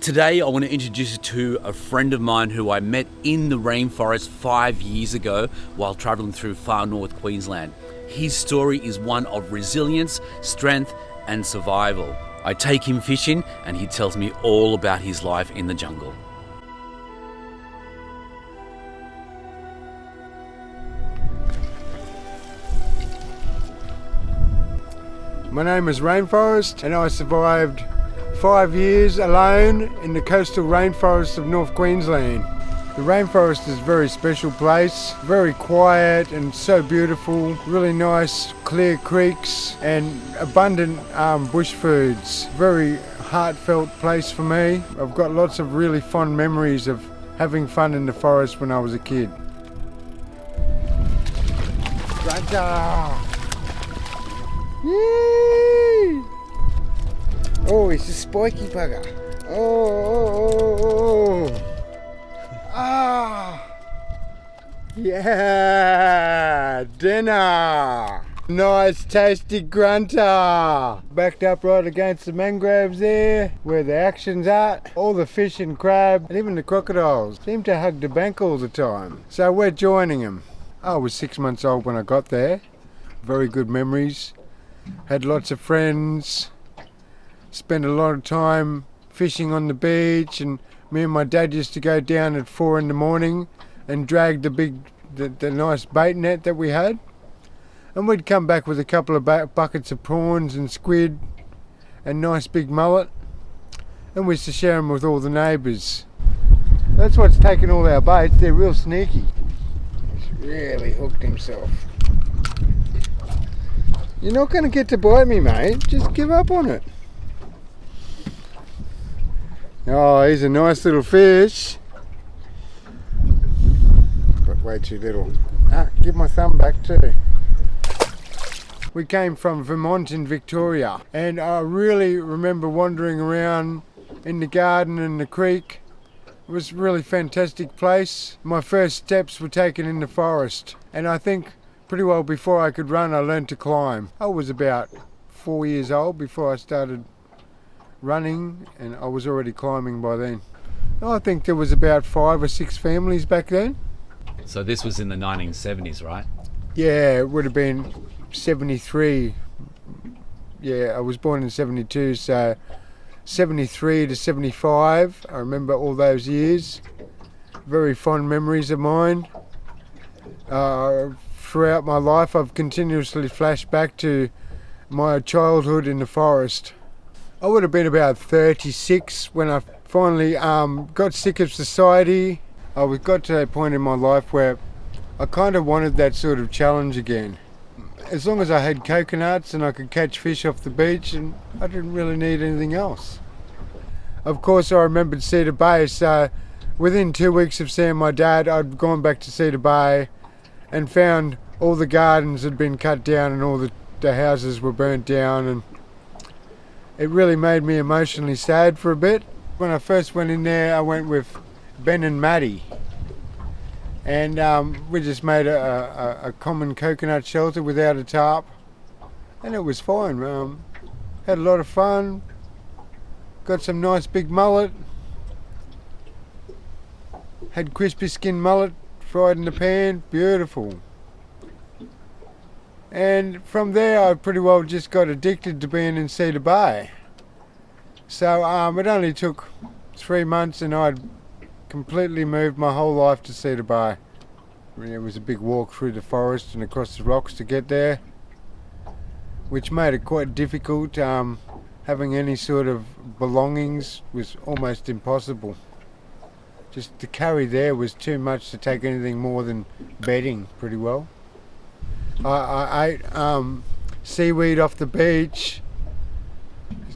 Today I want to introduce you to a friend of mine who I met in the rainforest 5 years ago while travelling through far north Queensland. His story is one of resilience, strength and survival. I take him fishing and he tells me all about his life in the jungle. My name is Rainforest and I survived 5 years alone in the coastal rainforest of North Queensland. The rainforest is a very special place, very quiet and so beautiful, really nice clear creeks and abundant bush foods. Very heartfelt place for me. I've got lots of really fond memories of having fun in the forest when I was a kid. Grunter! Yee! Oh, it's a spiky bugger. Oh. Ah. Yeah, dinner. Nice tasty grunter. Backed up right against the mangroves there, where the action's at. All the fish and crab, and even the crocodiles, seem to hug the bank all the time. So we're joining them. I was 6 months old when I got there. Very good memories. Had lots of friends. Spent a lot of time fishing on the beach, and me and my dad used to go down at 4 in the morning and drag the nice bait net that we had, and we'd come back with a couple of buckets of prawns and squid and nice big mullet, and we used to share them with all the neighbours. That's what's taken all our baits. They're real sneaky. He's really hooked himself. You're not going to get to bite me, mate. Just give up on it. Oh, he's a nice little fish. But way too little. Give my thumb back too. We came from Vermont in Victoria, and I really remember wandering around in the garden and the creek. It was a really fantastic place. My first steps were taken in the forest, and I think pretty well before I could run I learned to climb. I was about 4 years old before I started running, and I was already climbing by then. I think there was about 5 or 6 families back then. So this was in the 1970s, right? Yeah, it would have been 73. Yeah, I was born in 72, so 73 to 75. I remember all those years. Very fond memories of mine. Throughout my life I've continuously flashed back to my childhood in the forest. I would have been about 36 when I finally got sick of society. I got to a point in my life where I kind of wanted that sort of challenge again. As long as I had coconuts and I could catch fish off the beach, and I didn't really need anything else. Of course I remembered Cedar Bay, so within 2 weeks of seeing my dad I'd gone back to Cedar Bay and found all the gardens had been cut down and all the houses were burnt down, and it really made me emotionally sad for a bit. When I first went in there, I went with Ben and Maddie, and we just made a common coconut shelter without a tarp, and it was fine. Had a lot of fun, got some nice big mullet, had crispy skin mullet fried in the pan, beautiful. And from there I pretty well just got addicted to being in Cedar Bay. So it only took 3 months and I'd completely moved my whole life to Cedar Bay. It was a big walk through the forest and across the rocks to get there, which made it quite difficult. Having any sort of belongings was almost impossible. Just to carry there was too much to take anything more than bedding pretty well. I ate seaweed off the beach,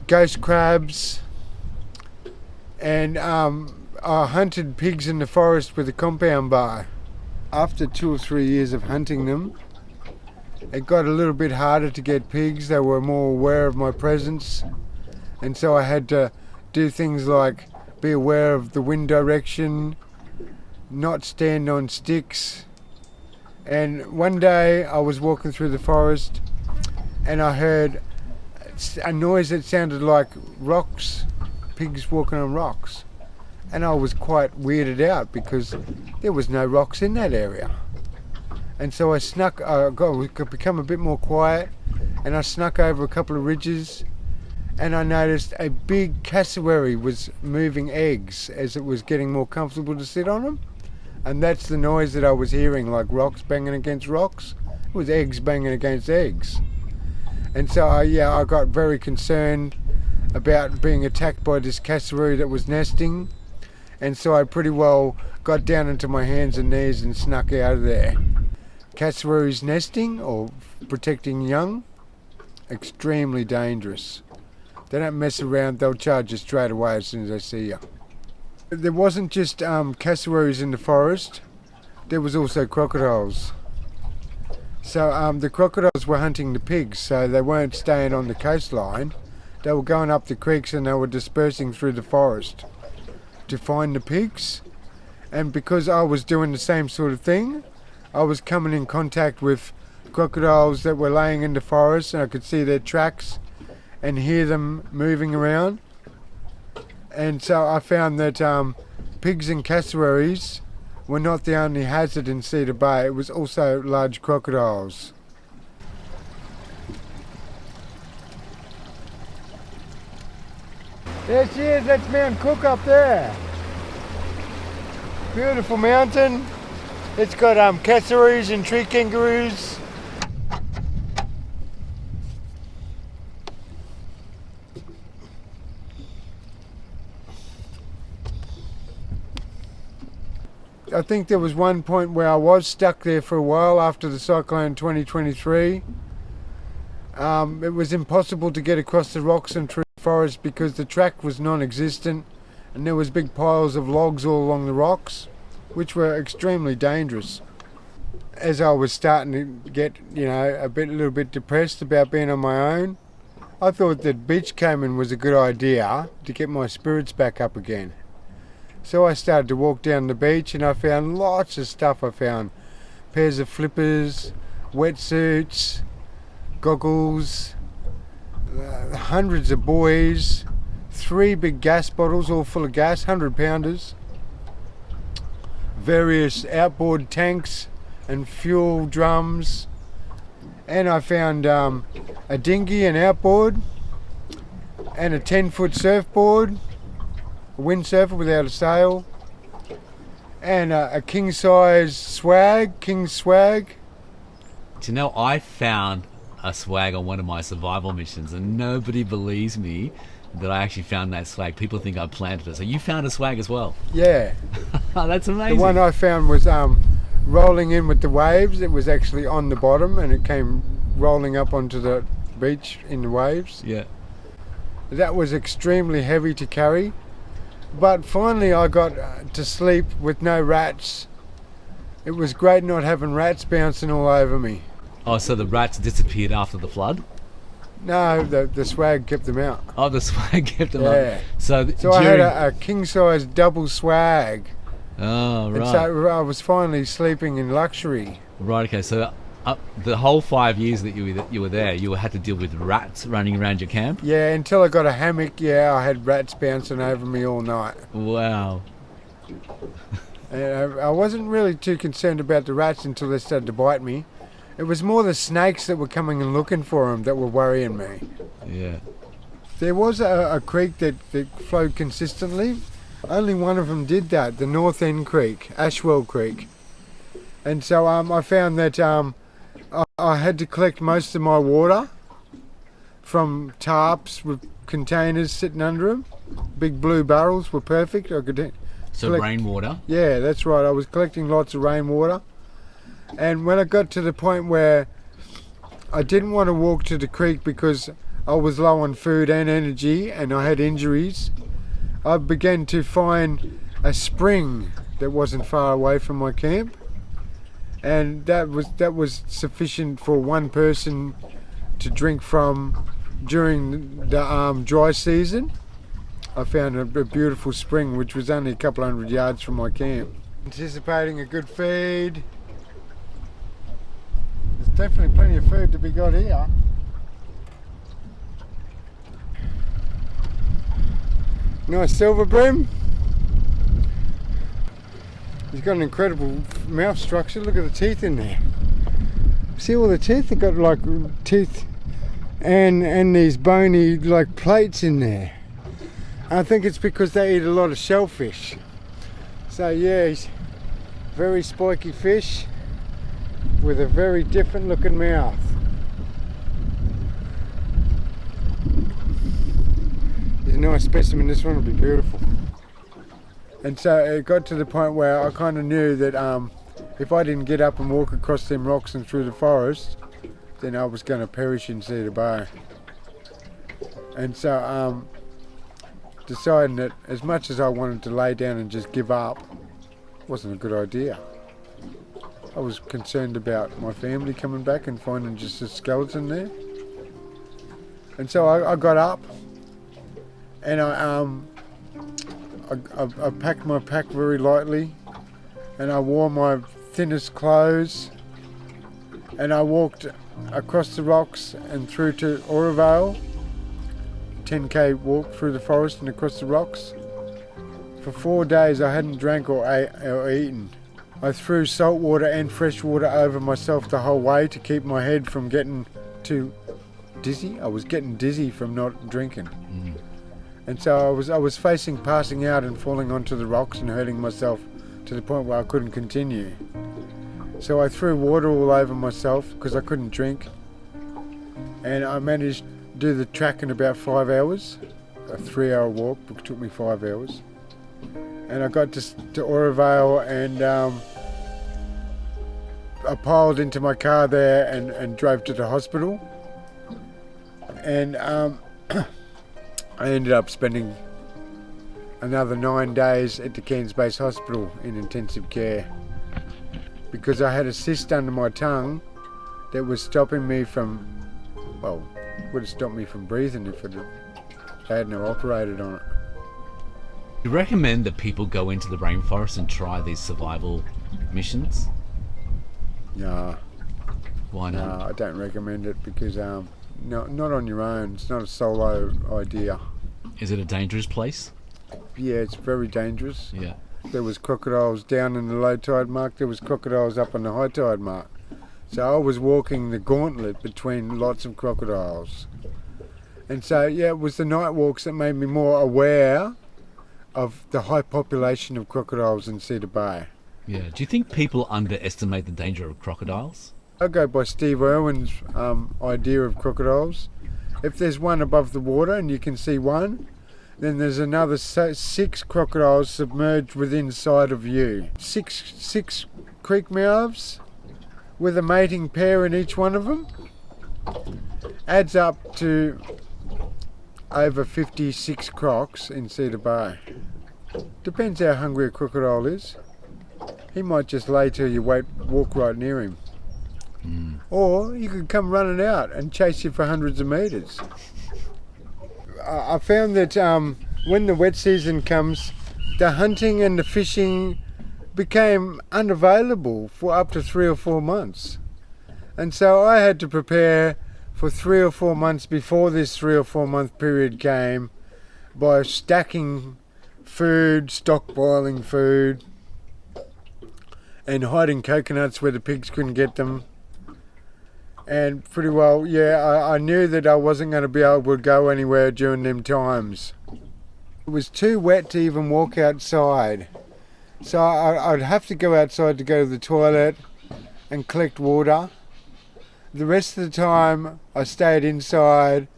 ghost crabs, and I hunted pigs in the forest with a compound bar. After 2 or 3 years of hunting them, it got a little bit harder to get pigs. They were more aware of my presence, and so I had to do things like be aware of the wind direction, not stand on sticks. And one day I was walking through the forest and I heard a noise that sounded like rocks pigs walking on rocks. And I was quite weirded out because there was no rocks in that area. And so I got become a bit more quiet, and I snuck over a couple of ridges, and I noticed a big cassowary was moving eggs as it was getting more comfortable to sit on them. And that's the noise that I was hearing, like rocks banging against rocks. It was eggs banging against eggs. And so I got very concerned about being attacked by this cassowary that was nesting. And so I pretty well got down into my hands and knees and snuck out of there. Cassowaries nesting or protecting young, extremely dangerous. They don't mess around, they'll charge you straight away as soon as they see you. There wasn't just cassowaries in the forest, there was also crocodiles. So the crocodiles were hunting the pigs, so they weren't staying on the coastline. They were going up the creeks and they were dispersing through the forest to find the pigs. And because I was doing the same sort of thing, I was coming in contact with crocodiles that were laying in the forest, and I could see their tracks and hear them moving around. And so I found that pigs and cassowaries were not the only hazard in Cedar Bay, it was also large crocodiles. There she is, that's Mount Cook up there. Beautiful mountain. It's got cassowaries and tree kangaroos. I think there was one point where I was stuck there for a while after the cyclone 2023. It was impossible to get across the rocks and tree forest because the track was non-existent and there was big piles of logs all along the rocks, which were extremely dangerous. As I was starting to get, a little bit depressed about being on my own, I thought that beachcombing was a good idea to get my spirits back up again. So I started to walk down the beach and I found lots of stuff. I found pairs of flippers, wetsuits, goggles, hundreds of buoys, 3 big gas bottles all full of gas, 100-pounders, various outboard tanks and fuel drums, and I found a dinghy, an outboard, and a 10-foot surfboard, a windsurfer without a sail, and a king-size king's swag. Do you know, I found a swag on one of my survival missions, and nobody believes me that I actually found that swag. People think I planted it. So you found a swag as well? Yeah. That's amazing. The one I found was rolling in with the waves. It was actually on the bottom and it came rolling up onto the beach in the waves. Yeah. That was extremely heavy to carry. But finally I got to sleep with no rats. It was great not having rats bouncing all over me. Oh, so the rats disappeared after the flood? No, the swag kept them out. Oh, the swag kept them Yeah. out. So I had a king-size double swag. Oh, right. And so I was finally sleeping in luxury. Right, okay. So the whole 5 years that you were there, you had to deal with rats running around your camp? Yeah, until I got a hammock, I had rats bouncing over me all night. Wow. And I wasn't really too concerned about the rats until they started to bite me. It was more the snakes that were coming and looking for them that were worrying me. Yeah. There was a creek that flowed consistently. Only one of them did that, the North End Creek, Ashwell Creek. And so I found that I had to collect most of my water from tarps with containers sitting under them. Big blue barrels were perfect. I could collect rainwater? Yeah, that's right. I was collecting lots of rainwater. And when I got to the point where I didn't want to walk to the creek because I was low on food and energy and I had injuries, I began to find a spring that wasn't far away from my camp, and that was sufficient for one person to drink from during the dry season. I found a beautiful spring which was only a couple hundred yards from my camp. Anticipating a good feed. There's definitely plenty of food to be got here. Nice silver bream. He's got an incredible mouth structure. Look at the teeth in there. See all the teeth? They've got like teeth and these bony like plates in there. I think it's because they eat a lot of shellfish. So yeah, he's very spiky fish with a very different looking mouth. He's a nice specimen. This one will be beautiful. And so it got to the point where I kind of knew that if I didn't get up and walk across them rocks and through the forest, then I was going to perish in Cedar Bay. And so deciding that as much as I wanted to lay down and just give up, wasn't a good idea. I was concerned about my family coming back and finding just a skeleton there. And so I got up and I packed my pack very lightly, and I wore my thinnest clothes, and I walked across the rocks and through to Aurovale, 10k walk through the forest and across the rocks. For 4 days I hadn't drank or eaten. I threw salt water and fresh water over myself the whole way to keep my head from getting too dizzy. I was getting dizzy from not drinking. And so I was facing passing out and falling onto the rocks and hurting myself to the point where I couldn't continue. So I threw water all over myself because I couldn't drink. And I managed to do the track in about 5 hours. A 3-hour walk, it took me 5 hours. And I got to Aurovale and I piled into my car there and drove to the hospital. And I ended up spending another 9 days at the Cairns Base Hospital in intensive care because I had a cyst under my tongue that was stopping me from, well, would have stopped me from breathing if they hadn't operated on it. Do you recommend that people go into the rainforest and try these survival missions? No. Why not? No, I don't recommend it because no, not on your own. It's not a solo idea. Is it a dangerous place? Yeah, it's very dangerous. Yeah. There was crocodiles down in the low tide mark. There was crocodiles up on the high tide mark. So I was walking the gauntlet between lots of crocodiles. And so, yeah, it was the night walks that made me more aware of the high population of crocodiles in Cedar Bay. Yeah. Do you think people underestimate the danger of crocodiles? I go by Steve Irwin's idea of crocodiles. If there's one above the water and you can see one, then there's another 6 crocodiles submerged within sight of you. Six creek mouths with a mating pair in each one of them adds up to over 56 crocs in Cedar Bay. Depends how hungry a crocodile is. He might just lay till you walk right near him. Or you could come running out and chase you for hundreds of metres. I found that when the wet season comes, the hunting and the fishing became unavailable for up to 3 or 4 months. And so I had to prepare for 3 or 4 months before this 3 or 4 month period came by stacking food, stockpiling food, and hiding coconuts where the pigs couldn't get them. And pretty well, yeah, I knew that I wasn't going to be able to go anywhere during them times. It was too wet to even walk outside. So I'd have to go outside to go to the toilet and collect water. The rest of the time I stayed inside,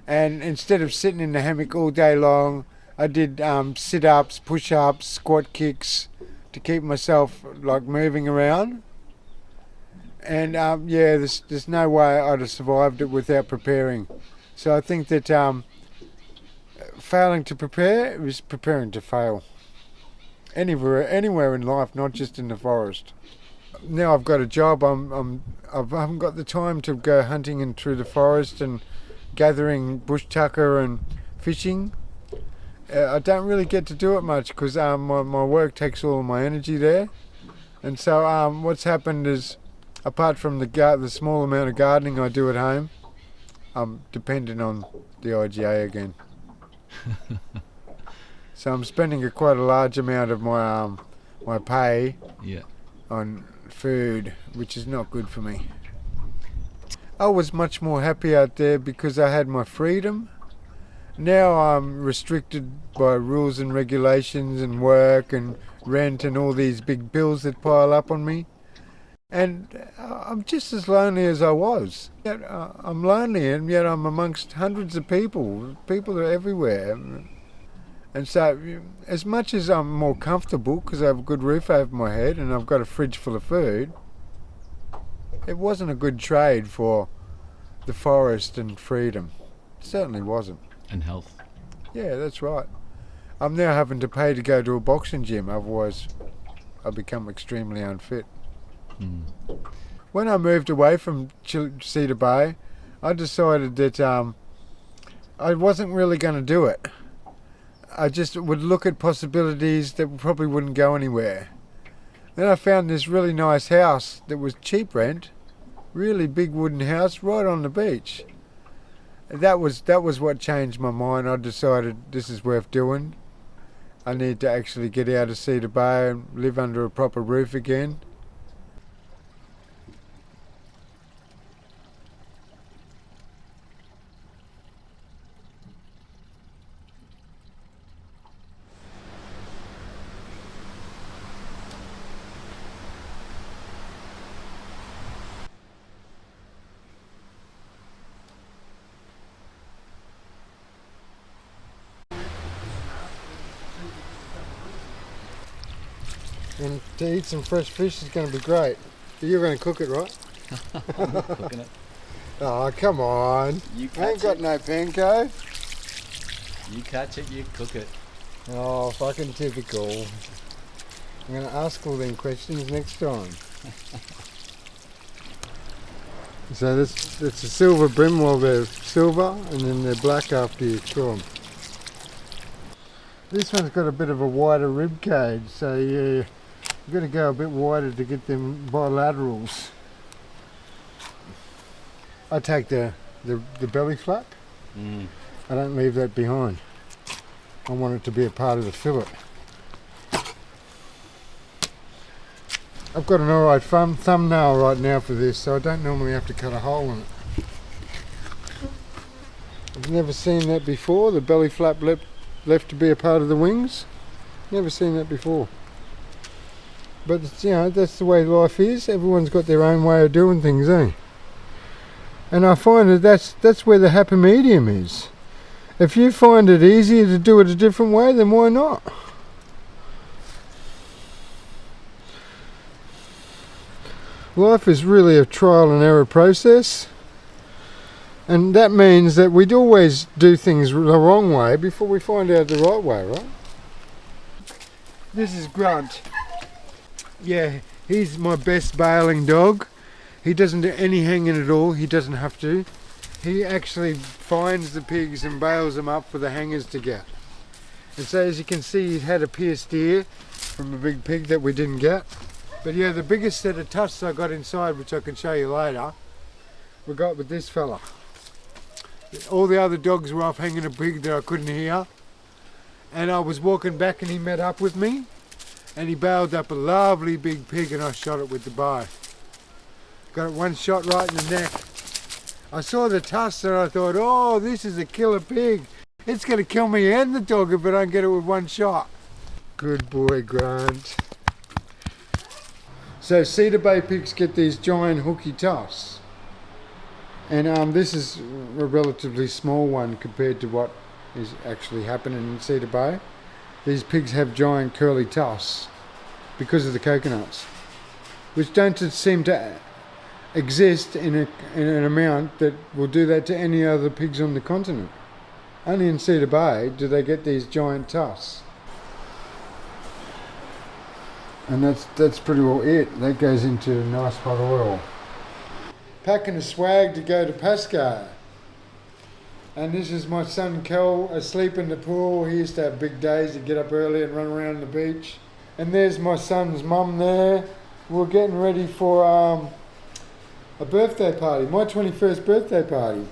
and instead of sitting in the hammock all day long, I did sit-ups, push-ups, squat kicks to keep myself like moving around. And yeah, there's no way I'd have survived it without preparing. So I think that failing to prepare is preparing to fail. Anywhere in life, not just in the forest. Now I've got a job. I haven't got the time to go hunting and through the forest and gathering bush tucker and fishing. I don't really get to do it much because my work takes all of my energy there. And so what's happened is, apart from the small amount of gardening I do at home, I'm dependent on the IGA again. So I'm spending quite a large amount of my pay on food, which is not good for me. I was much more happy out there because I had my freedom. Now I'm restricted by rules and regulations and work and rent and all these big bills that pile up on me. And I'm just as lonely as I was. Yet, I'm lonely, and yet I'm amongst hundreds of people. People are everywhere. And so, as much as I'm more comfortable because I have a good roof over my head and I've got a fridge full of food, it wasn't a good trade for the forest and freedom. It certainly wasn't. And health. Yeah, that's right. I'm now having to pay to go to a boxing gym, otherwise I become extremely unfit. When I moved away from Cedar Bay, I decided that I wasn't really going to do it. I just would look at possibilities that probably wouldn't go anywhere. Then I found this really nice house that was cheap rent, really big wooden house right on the beach. That was what changed my mind. I decided this is worth doing. I need to actually get out of Cedar Bay and live under a proper roof again. And to eat some fresh fish is going to be great. But you're going to cook it, right? I'm not cooking it. Oh, come on. I ain't got no panko. You catch it, you cook it. Oh, fucking typical. I'm going to ask all them questions next time. So it's a silver brim while they're silver, and then they're black after you cook them. This one's got a bit of a wider rib cage, so yeah, you've got to go a bit wider to get them bilaterals. I take the belly flap. I don't leave that behind. I want it to be a part of the fillet. I've got an alright thumbnail right now for this, so I don't normally have to cut a hole in it. I've never seen that before, the belly flap left to be a part of the wings. Never seen that before. But you know, that's the way life is. Everyone's got their own way of doing things, eh? And I find that that's where the happy medium is. If you find it easier to do it a different way, then why not? Life is really a trial and error process, and that means that we'd always do things the wrong way before we find out the right way, right? This is Grunt. Yeah, he's my best bailing dog. He doesn't do any hanging at all. He doesn't have to. He actually finds the pigs and bails them up for the hangers to get. And so as you can see, he had a pierced ear from a big pig that we didn't get. But yeah, the biggest set of tusks I got inside, which I can show you later, we got with this fella. All the other dogs were off hanging a pig that I couldn't hear. And I was walking back and he met up with me. And he bailed up a lovely big pig and I shot it with the bow. Got it one shot right in the neck. I saw the tusks and I thought, oh, this is a killer pig. It's going to kill me and the dog if I don't get it with one shot. Good boy, Grant. So Cedar Bay pigs get these giant hooky tusks. And this is a relatively small one compared to what is actually happening in Cedar Bay. These pigs have giant curly tusks because of the coconuts, which don't seem to exist in an amount that will do that to any other pigs on the continent. Only in Cedar Bay do they get these giant tusks. And that's pretty well it. That goes into nice hot oil. Packing a swag to go to Pasco. And this is my son Kel asleep in the pool. He used to have big days. He'd get up early and run around the beach. And there's my son's mum there. We're getting ready for a birthday party, my 21st birthday party.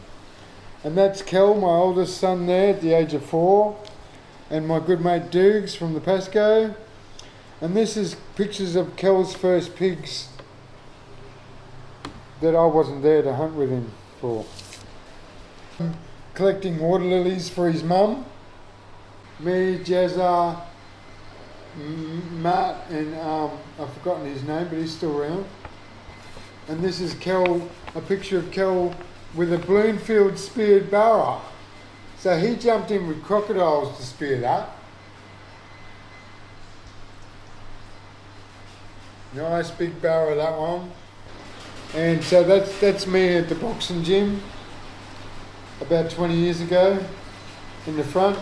And that's Kel, my oldest son there at the age of 4. and my good mate Dukes from the Pasco. And this is pictures of Kel's first pigs that I wasn't there to hunt with him for. Collecting water lilies for his mum. Me, Jezza, Matt, and I've forgotten his name, but he's still around. And this is Kel, a picture of Kel with a Bloomfield speared barra. So he jumped in with crocodiles to spear that. Nice big barra, that one. And so that's me at the boxing gym about 20 years ago in the front.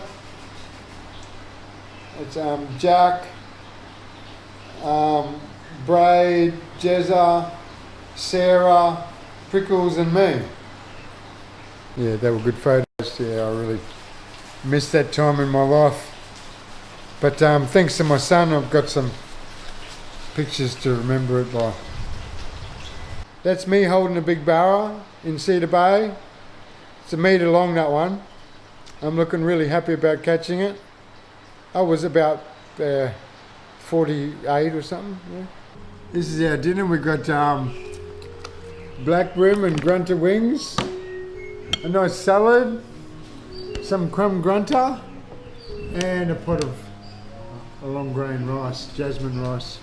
It's Jack, Braid, Jezza, Sarah, Prickles and me. Yeah, they were good photos. Yeah, I really missed that time in my life. But thanks to my son, I've got some pictures to remember it by. That's me holding a big barra in Cedar Bay. It's a metre long, that one. I'm looking really happy about catching it. I was about 48 or something. Yeah. This is our dinner. We've got black brim and grunter wings, a nice salad, some crumb grunter, and a pot of long grain rice, jasmine rice.